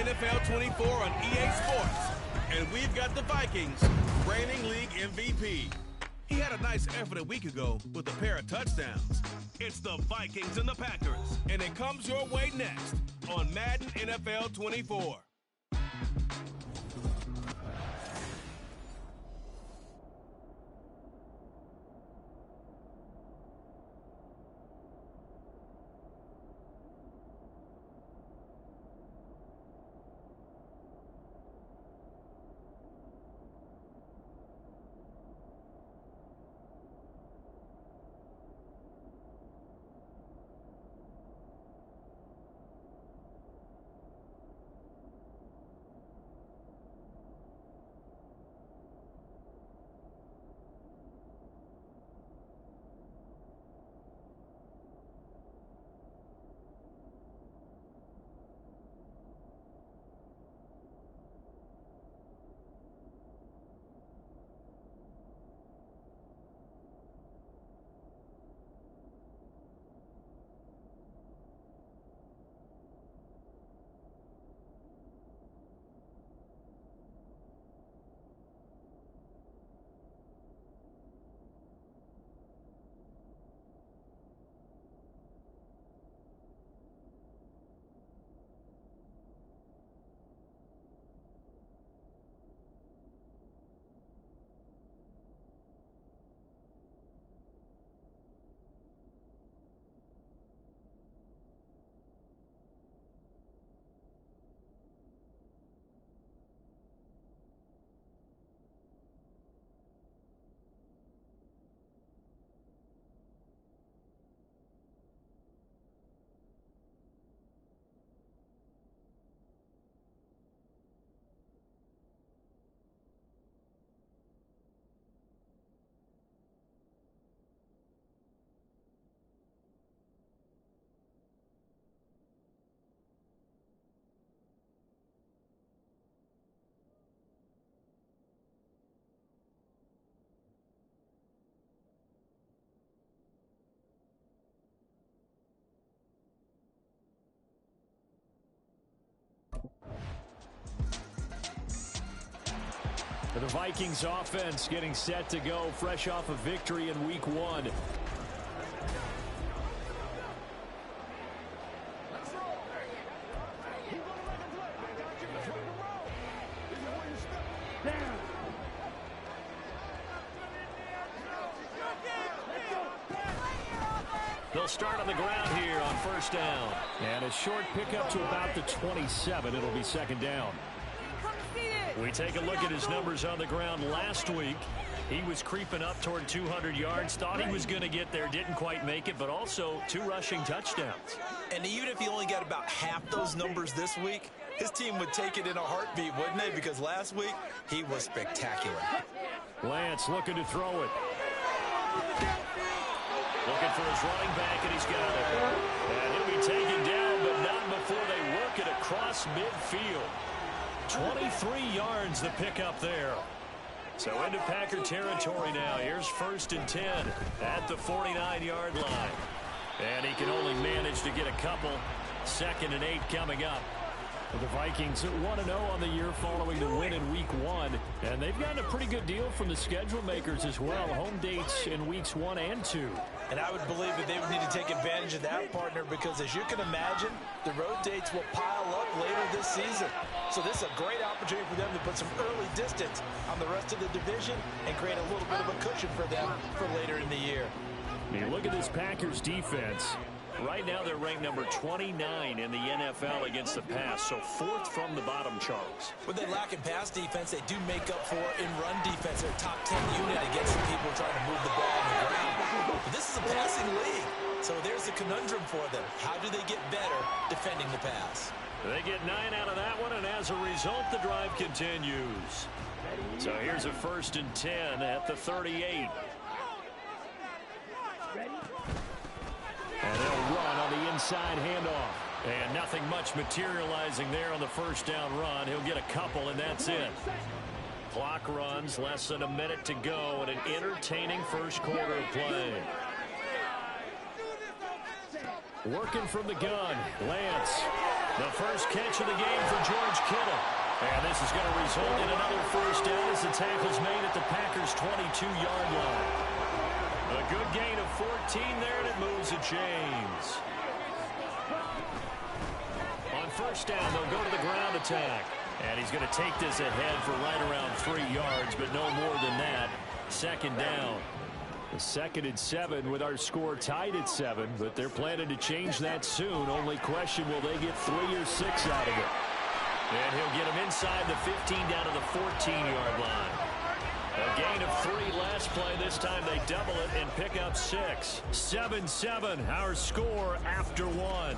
NFL 24 on EA Sports. And we've got the Vikings, reigning league MVP. He had a nice effort a week ago with a pair of touchdowns. It's the Vikings and the Packers, and it comes your way next on Madden NFL 24. The Vikings offense getting set to go fresh off a victory in week 1. They'll start on the ground here on first down. And a short pickup to about the 27. It'll be second down. We take a look at his numbers on the ground last week. He was creeping up toward 200 yards. Thought he was going to get there. Didn't quite make it, but also 2 rushing touchdowns. And even if he only got about half those numbers this week, his team would take it in a heartbeat, wouldn't they? Because last week, he was spectacular. Lance looking to throw it. Looking for his running back, and he's got it. And he'll be taken down, but not before they work it across midfield. 23 yards the pickup there. So into Packer territory now. Here's first and 10 at the 49-yard line. And he can only manage to get a couple. Second and 8 coming up. The Vikings 1-0 on the year following the win in week 1. And they've gotten a pretty good deal from the schedule makers as well. Home dates in weeks 1 and 2. And I would believe that they would need to take advantage of that, partner, because as you can imagine, the road dates will pile up later this season. So this is a great opportunity for them to put some early distance on the rest of the division and create a little bit of a cushion for them for later in the year. You look at this Packers defense. Right now they're ranked number 29 in the NFL against the pass, so 4th from the bottom, Charles. What they lack in pass defense, they do make up for in run defense. They're a top 10 unit against the people trying to move the ball on the ground. But this is a passing league, so there's a conundrum for them. How do they get better defending the pass? They get 9 out of that one, and as a result, the drive continues. So here's a first and 10 at the 38. And they'll run on the inside handoff. And nothing much materializing there on the first down run. He'll get a couple, and that's it. Clock runs, less than a minute to go, and an entertaining first quarter of play. Working from the gun, Lance. The first catch of the game for George Kittle. And this is going to result in another first down as the tackle's made at the Packers' 22-yard line. A good gain of 14 there, and it moves to James. On first down, they'll go to the ground attack. And he's going to take this ahead for right around 3 yards, but no more than that. Second down. The 2nd and 7 with our score tied at 7, but they're planning to change that soon. Only question, will they get 3 or 6 out of it? And he'll get him inside the 15 down to the 14-yard line. A gain of 3 last play. This time they double it and pick up 6. 7-7, our score after 1.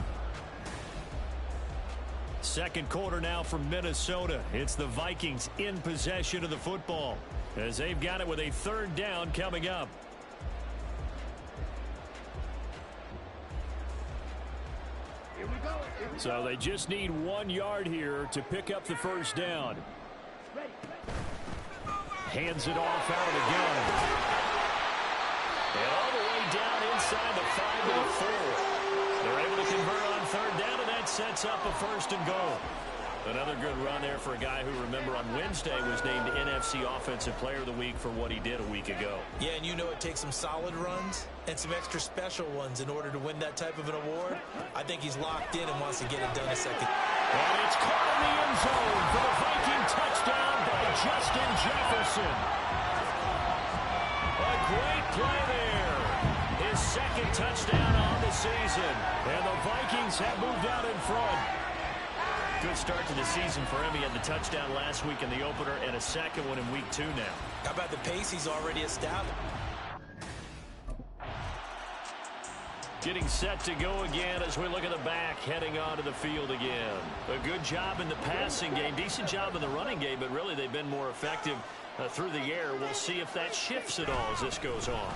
Second quarter now from Minnesota. It's the Vikings in possession of the football as they've got it with a 3rd down coming up. So they just need 1 yard here to pick up the first down. Hands it off out of the gun. And all the way down inside the 5 to the 4. They're able to convert on 3rd down, and that sets up a 1st and goal. Another good run there for a guy who, remember, on Wednesday was named NFC Offensive Player of the Week for what he did a week ago. Yeah, and you know it takes some solid runs and some extra special ones in order to win that type of an award. I think he's locked in and wants to get it done a second. And it's caught in the end zone for the Viking touchdown by Justin Jefferson. A great play there. His 2nd touchdown on the season. And the Vikings have moved out in front. Good start to the season for him. He had the touchdown last week in the opener and a 2nd one in week 2 now. How about the pace he's already established? Getting set to go again as we look at the back, heading onto the field again. A good job in the passing game, decent job in the running game, but really they've been more effective through the air. We'll see if that shifts at all as this goes on.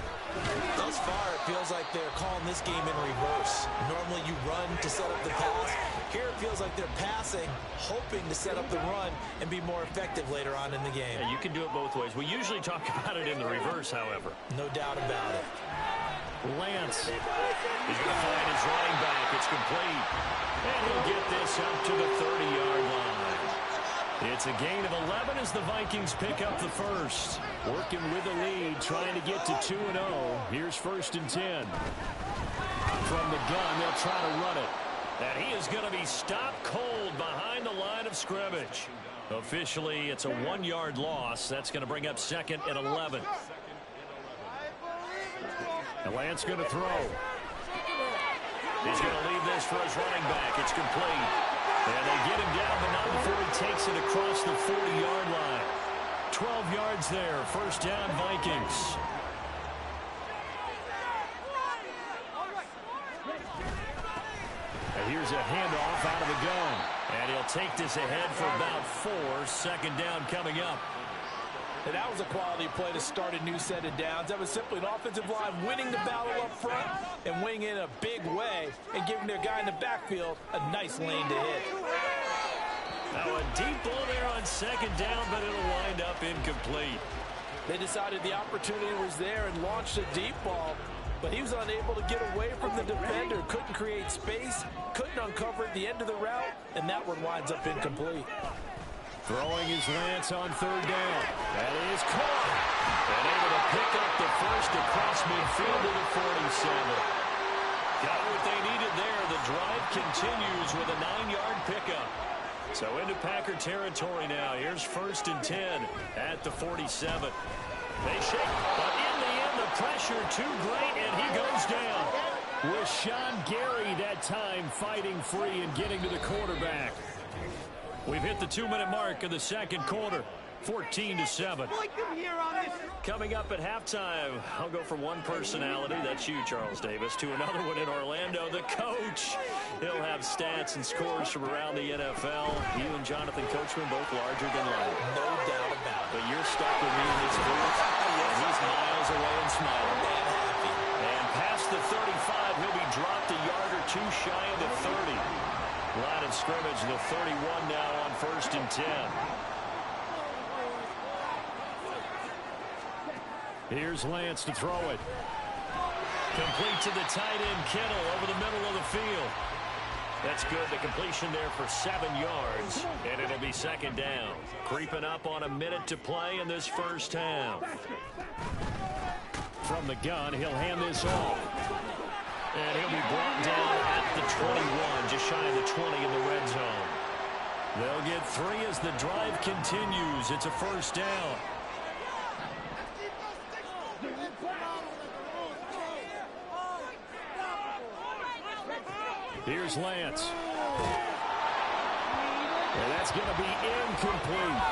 Thus far, it feels like they're calling this game in reverse. Normally you run to set up the pass. Here it feels like they're passing, hoping to set up the run and be more effective later on in the game. Yeah, you can do it both ways. We usually talk about it in the reverse, however. No doubt about it. Lance. He's going to find his running back. It's complete. And he'll get this up to the 30-yard line. It's a gain of 11 as the Vikings pick up the first. Working with the lead, trying to get to 2-0. Here's 1st and 10. From the gun, they'll try to run it. And he is going to be stopped cold behind the line of scrimmage. Officially, it's a 1-yard loss. That's going to bring up 2nd and 11. And Lance going to throw. He's going to leave this for his running back. It's complete. And they get him down, but not before he takes it across the 40-yard line. 12 yards there. 1st down, Vikings. And here's a handoff out of the gun. And he'll take this ahead for about 4. 2nd down coming up. And that was a quality play to start a new set of downs. That was simply an offensive line winning the battle up front and winning in a big way and giving their guy in the backfield a nice lane to hit. Now a deep ball there on 2nd down, but it'll wind up incomplete. They decided the opportunity was there and launched a deep ball, but he was unable to get away from the defender, couldn't create space, couldn't uncover at the end of the route, and that one winds up incomplete. Throwing his Lance on 3rd down. That is caught. And able to pick up the first across midfield to the 47. Got what they needed there. The drive continues with a 9-yard pickup. So into Packer territory now. Here's 1st and 10 at the 47. They shake, but in the end, the pressure too great, and he goes down. With Sean Gary that time fighting free and getting to the quarterback. We've hit the 2-minute mark of the 2nd quarter. 14-7. Coming up at halftime, I'll go from one personality, that's you, Charles Davis, to another one in Orlando, the coach. He'll have stats and scores from around the NFL. You and Jonathan Coachman both larger than life. No doubt about it. But you're stuck with me in this booth, and he's miles away and smiling. And happy. And past the 35, he'll be dropped a yard or 2 shy of the 30. Line of scrimmage, the 31 now on 1st and 10. Here's Lance to throw it. Complete to the tight end, Kittle, over the middle of the field. That's good. The completion there for 7 yards, and it'll be second down. Creeping up on a minute to play in this first half. From the gun, he'll hand this off. And he'll be brought down at the 21, just shy of the 20 in the red zone. They'll get 3 as the drive continues. It's a first down. Here's Lance. And that's going to be incomplete.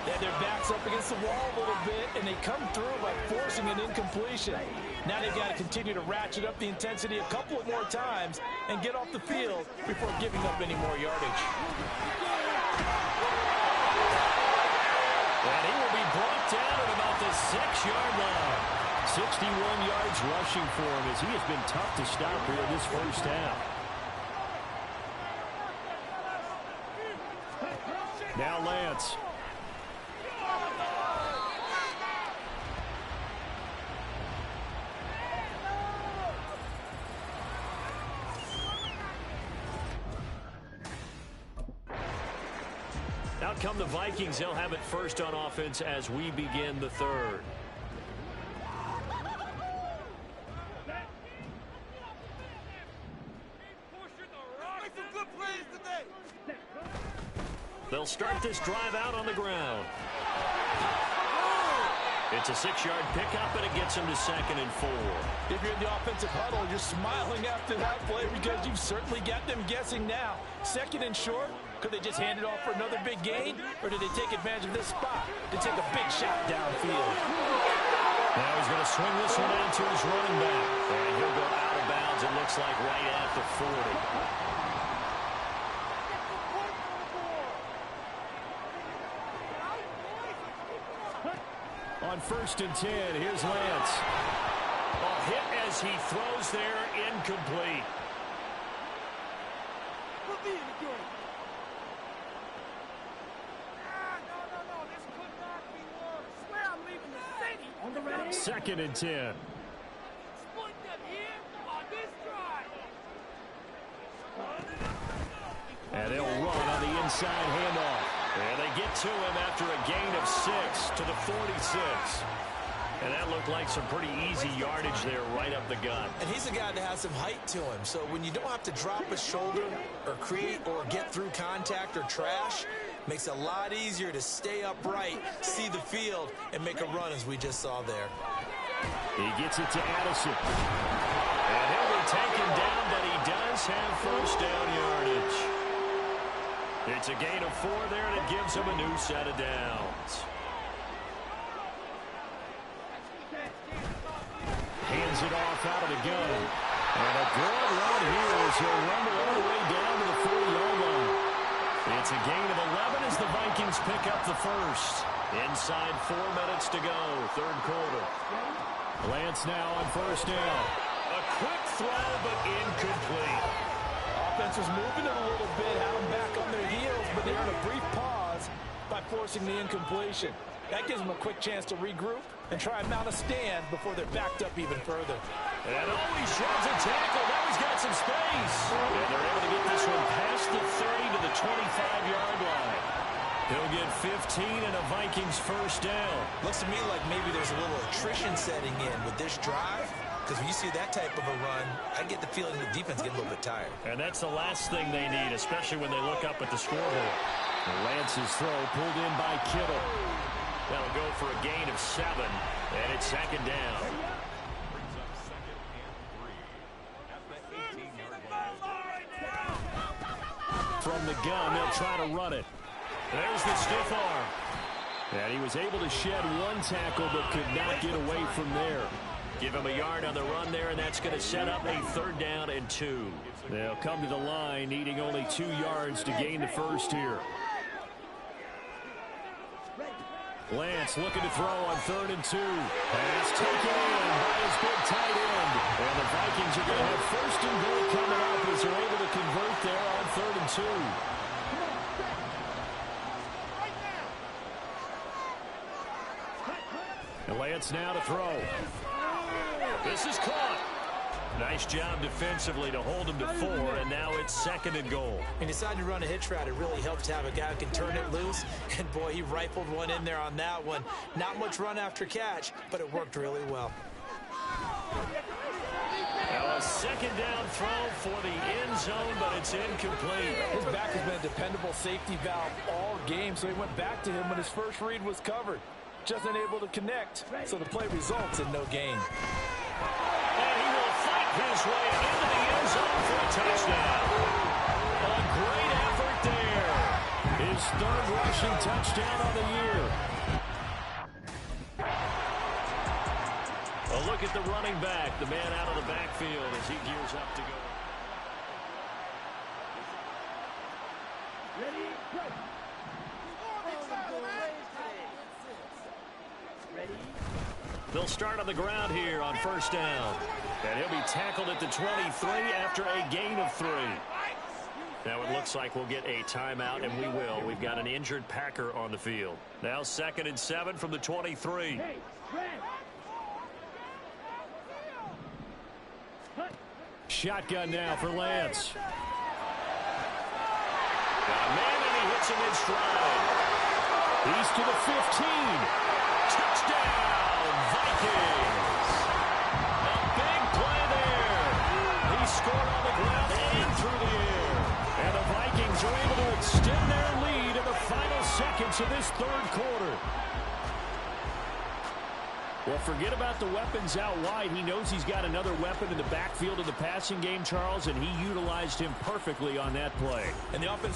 Yeah, their back's up against the wall a little bit, and they come through by forcing an incompletion. Now they've got to continue to ratchet up the intensity a couple of more times and get off the field before giving up any more yardage. And he will be brought down at about the 6-yard line. 61 yards rushing for him as he has been tough to stop here in this first half. Now Lance. Out come the Vikings. They'll have it first on offense as we begin the third. They'll start this drive out on the ground. It's a 6-yard pickup, and it gets him to 2nd and 4. If you're in the offensive huddle, you're smiling after that play because you've certainly got them guessing now. 2nd and short, could they just hand it off for another big gain, or did they take advantage of this spot to take a big shot downfield? Now he's going to swing this one out to his running back. And he'll go out of bounds, it looks like, right at the 40. On 1st and 10, here's Lance. A hit as he throws there, incomplete. On the ready. 2nd and 10. And they'll run on the inside handoff. And they get to him after a gain of 6 to the 46. And that looked like some pretty easy yardage there right up the gut. And he's a guy that has some height to him. So when you don't have to drop a shoulder or create or get through contact or trash, makes it a lot easier to stay upright, see the field, and make a run as we just saw there. He gets it to Addison. And he'll be taken down, but he does have first down yardage. It's a gain of 4 there, and it gives him a new set of downs. Hands it off out of the gun. And a good run here as he'll rumble all the way down to the 40-yard line. It's a gain of 11 as the Vikings pick up the first. Inside 4 minutes to go, 3rd quarter. Lance now on first down. A quick throw, but incomplete. Offense was moving it a little bit, had them back on their heels, but they earned a brief pause by forcing the incompletion. That gives them a quick chance to regroup and try and mount a stand before they're backed up even further. And he shoves a tackle. Now he's got some space. And they're able to get this one past the 30 to the 25-yard line. He'll get 15 and a Vikings first down. Looks to me like maybe there's a little attrition setting in with this drive. Because when you see that type of a run, I get the feeling the defense gets a little bit tired. And that's the last thing they need, especially when they look up at the scoreboard. Lance's throw pulled in by Kittle. That'll go for a gain of 7, and it's 2nd down. From the gun, they'll try to run it. There's the stiff arm. And he was able to shed 1 tackle, but could not get away from there. Give him a yard on the run there, and that's going to set up a 3rd down and 2. They'll come to the line, needing only 2 yards to gain the first here. Lance looking to throw on 3rd and 2. Pass taken in by his big tight end. And the Vikings are going to have 1st and goal coming up as they're able to convert there on 3rd and 2. And Lance now to throw. This is caught. Nice job defensively to hold him to 4, and now it's 2nd and goal. When you decide to run a hitch route, it really helps to have a guy who can turn it loose. And, boy, he rifled one in there on that one. Not much run after catch, but it worked really well. Now a 2nd down throw for the end zone, but it's incomplete. His back has been a dependable safety valve all game, so he went back to him when his first read was covered. Just unable to connect, so the play results in no gain. And he will fight his way into the end zone for a touchdown. A great effort there. His 3rd rushing touchdown of the year. A look at the running back, the man out of the backfield as he gears up to go. Ready, go. They'll start on the ground here on 1st down. And he'll be tackled at the 23 after a gain of 3. Now it looks like we'll get a timeout, and we will. We've got an injured Packer on the field. Now 2nd and 7 from the 23. Shotgun now for Lance. Got a man, and he hits him in stride. He's to the 15. Touchdown, Vikings. A big play there. He scored on the ground and through the air. And the Vikings are able to extend their lead in the final seconds of this 3rd quarter. Well, forget about the weapons out wide. He knows he's got another weapon in the backfield of the passing game, Charles, and he utilized him perfectly on that play. And the offense...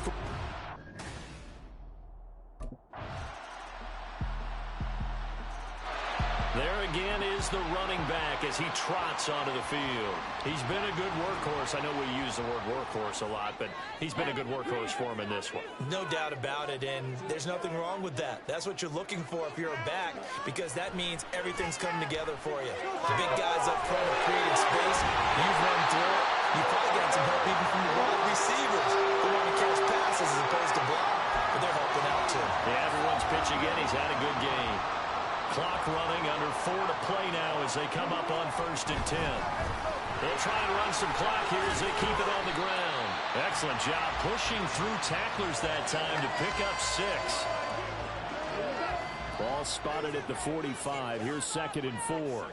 There again is the running back as he trots onto the field. He's been a good workhorse. I know we use the word workhorse a lot, but he's been a good workhorse for him in this one. No doubt about it, and there's nothing wrong with that. That's what you're looking for if you're a back, because that means everything's coming together for you. The big guys up front have created space. You've run through it. You've probably got some help even from the wide receivers who want to catch passes as opposed to block, but they're helping out too. Yeah, everyone's pitching in. He's had a good game. Clock running, under 4 to play now as they come up on 1st and 10. They'll try and run some clock here as they keep it on the ground. Excellent job pushing through tacklers that time to pick up 6. Ball spotted at the 45. Here's 2nd and 4.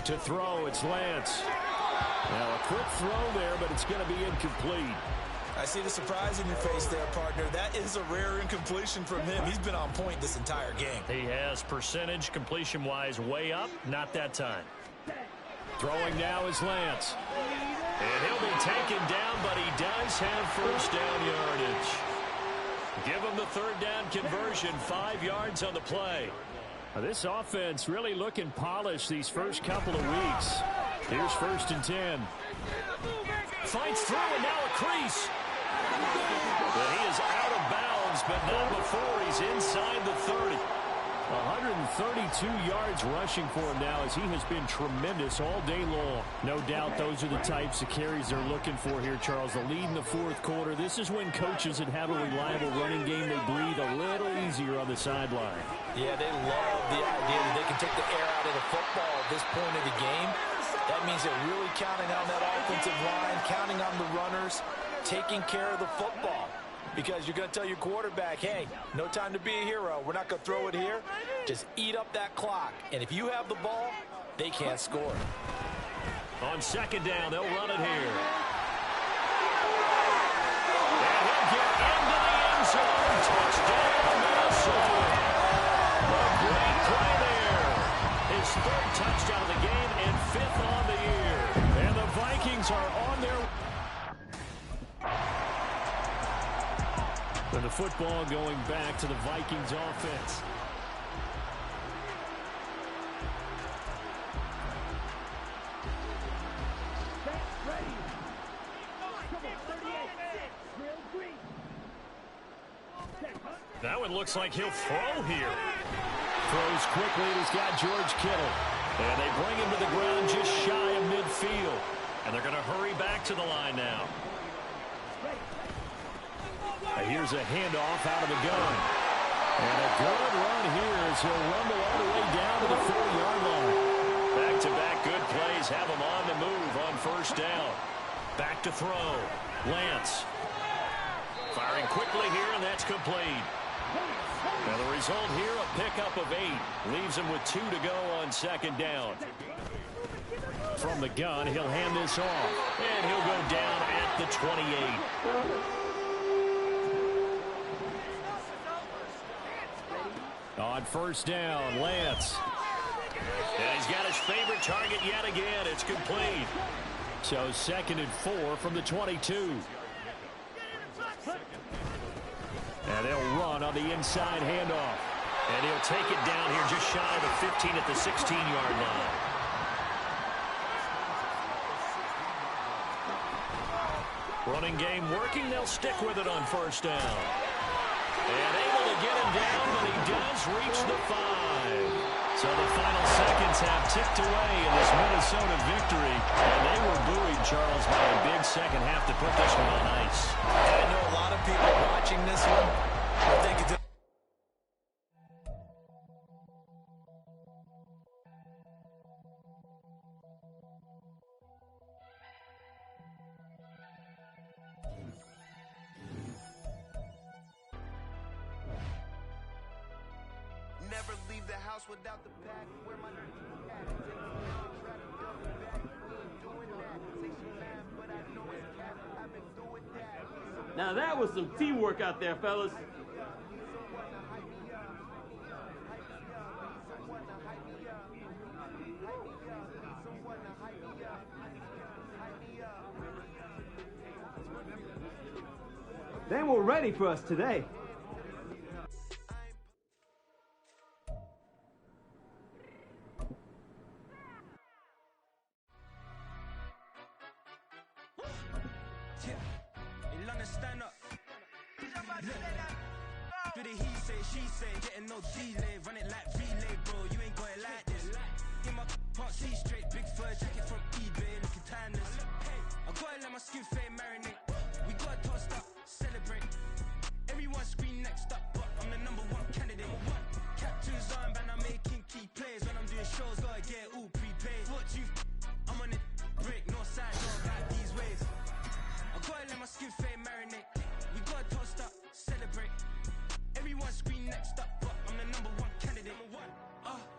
To throw, it's Lance. Now a quick throw there, but it's going to be incomplete. I see the surprise in your face there, partner. That is a rare incompletion from him. He's been on point this entire game. He has percentage completion-wise way up. Not that time. Throwing now is Lance. And he'll be taken down, but he does have 1st down yardage. Give him the 3rd down conversion, 5 yards on the play. Now, this offense really looking polished these first couple of weeks. Here's 1st and 10. Fights through, and now a crease. But he is out of bounds, but not before he's inside the 30. 132 yards rushing for him now as he has been tremendous all day long. No doubt those are the types of carries they're looking for here, Charles. The lead in the 4th quarter. This is when coaches that have a reliable running game, they breathe a little easier on the sideline. Yeah, they love the idea that they can take the air out of the football at this point of the game. That means they're really counting on that offensive line, counting on the runners, taking care of the football. Because you're going to tell your quarterback, hey, no time to be a hero. We're not going to throw it here. Just eat up that clock. And if you have the ball, they can't score. On 2nd down, they'll run it here. And he'll get into the end zone. Touchdown, Minnesota. A great play there. His 3rd touchdown of the game and 5th on the year. And the Vikings are on their... And the football going back to the Vikings offense. That one looks like he'll throw here. Throws quickly, and he's got George Kittle. And they bring him to the ground just shy of midfield. And they're going to hurry back to the line now. Here's a handoff out of the gun. And a good run here as he'll rumble all the way down to the 4-yard line. Back to Back-to-back good plays have him on the move on first down. Back to throw. Lance. Firing quickly here, and that's complete. And the result here, a pickup of 8. Leaves him with 2 to go on second down. From the gun, he'll hand this off. And he'll go down at the 28. On first down, Lance. And he's got his favorite target yet again. It's complete. So 2nd and 4 from the 22. And they'll run on the inside handoff. And he'll take it down here just shy of the 15 at the 16-yard line. Running game working. They'll stick with it on first down. And able to get him down, but he does reach the 5. So the final seconds have ticked away in this Minnesota victory. And they were buoyed, Charles, by a big second half to put this one on ice. I know a lot of people watching this one are thinking never leave the house without the bag. Where my Now that was some teamwork out there, fellas. They were ready for us today. Stand up. Do the he say, she say, getting no delay, run it like relay, bro. You ain't got it like this. In my can't see straight, big fur jacket from eBay, looking timeless. I gotta let my skin fade marinate. We gotta toast up, celebrate. Everyone scream next up, but I'm the #1 candidate. Captain's armband, I'm making key plays. When I'm doing shows, gotta get it all prepaid. What you? I'm on it, break, no side, no back these ways. I gotta let my skin fade marinate. We gotta toast up, celebrate. Everyone scream next up, but I'm the #1 candidate.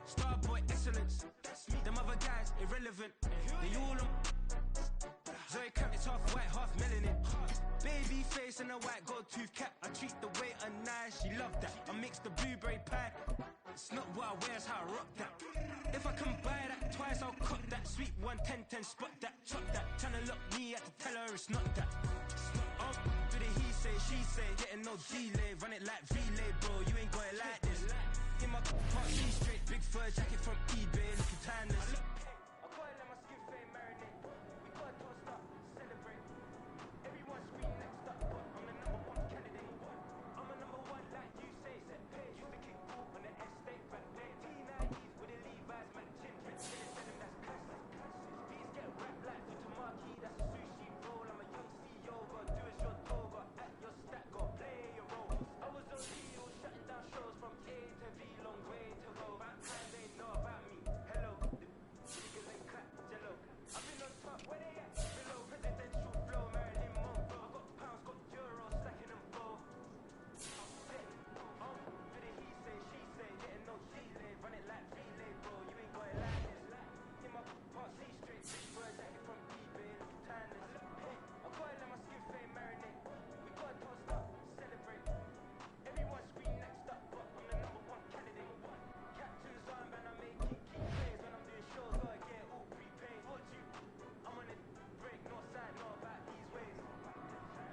Starboy excellence. Them other guys irrelevant. They all on. Zoe Camp, it's half white, half melanin. Baby face and a white gold tooth cap. I treat the waiter nice, she love that. I mix the blueberry pie. It's not what I wear, it's how I rock that. If I can buy that twice, I'll cut that. Sweet 110, spot that, chop that. Tryna lock me at the tell her it's not that. Do the he say, she say, getting no delay, run it like relay, bro. You ain't got it like this. In my can't see straight, big fur jacket from eBay, looking timeless.